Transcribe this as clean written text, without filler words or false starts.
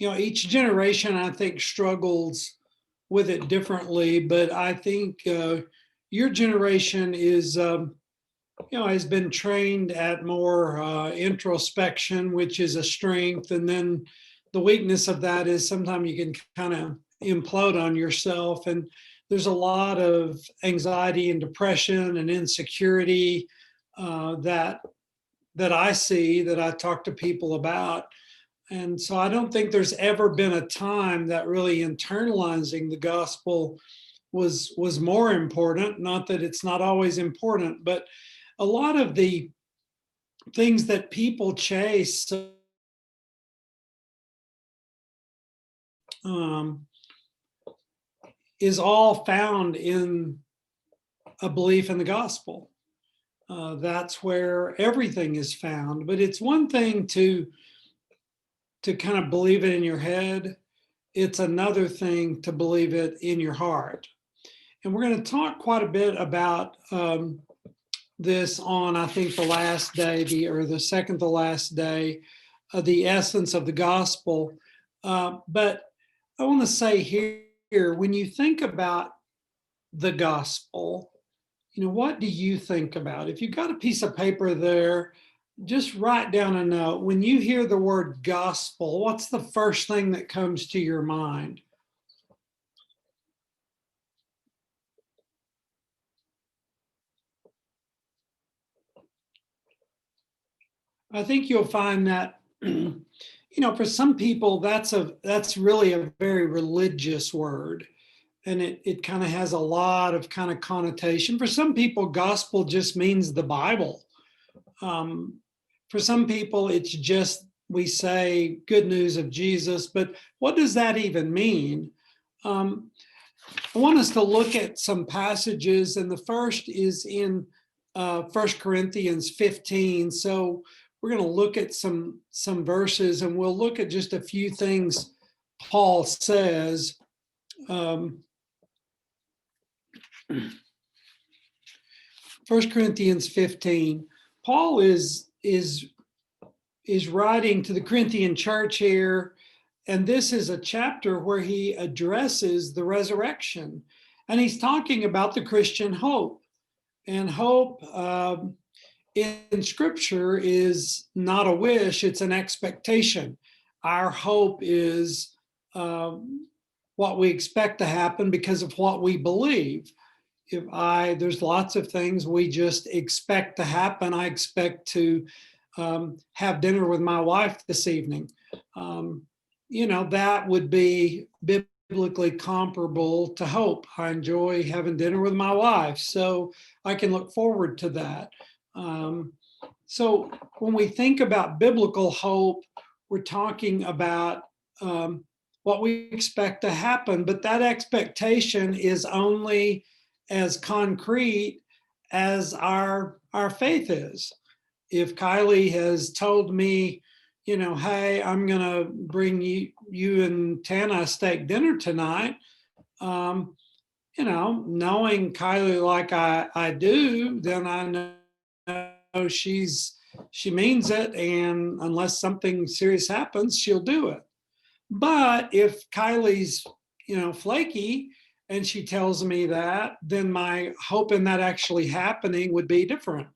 each generation, I think, struggles with it differently, but I think your generation has been trained at more introspection, which is a strength. And then the weakness of that is sometimes you can kind of implode on yourself. And there's a lot of anxiety and depression and insecurity that I see, that I talk to people about. And so I don't think there's ever been a time that really internalizing the gospel was more important. Not that it's not always important, but a lot of the things that people chase is all found in a belief in the gospel. That's where everything is found. But it's one thing to kind of believe it in your head. It's another thing to believe it in your heart. And we're going to talk quite a bit about this on, I think, the last day, or the second to last day, the essence of the gospel. But I want to say here, when you think about the gospel, what do you think about? If you've got a piece of paper there, just write down a note. When you hear the word gospel, what's the first thing that comes to your mind? I think you'll find that, for some people, that's really a very religious word. And it kind of has a lot of kind of connotation. For some people, gospel just means the Bible. For some people, it's just, we say good news of Jesus, but what does that even mean? I want us to look at some passages, and the first is in 1 Corinthians 15. So we're going to look at some verses, and we'll look at just a few things Paul says. 1 Corinthians 15. Paul is writing to the Corinthian church here, and this is a chapter where he addresses the resurrection, and he's talking about the Christian hope. And hope in Scripture is not a wish, it's an expectation. Our hope is what we expect to happen because of what we believe. There's lots of things we just expect to happen. I expect to have dinner with my wife this evening. That would be biblically comparable to hope. I enjoy having dinner with my wife, so I can look forward to that. So when we think about biblical hope, we're talking about what we expect to happen, but that expectation is only as concrete as our faith is. If Kylie has told me, hey, I'm going to bring you and Tana a steak dinner tonight, knowing Kylie like I do, then I know she means it, and unless something serious happens, she'll do it. But if Kylie's, flaky, and she tells me that, then my hope in that actually happening would be different.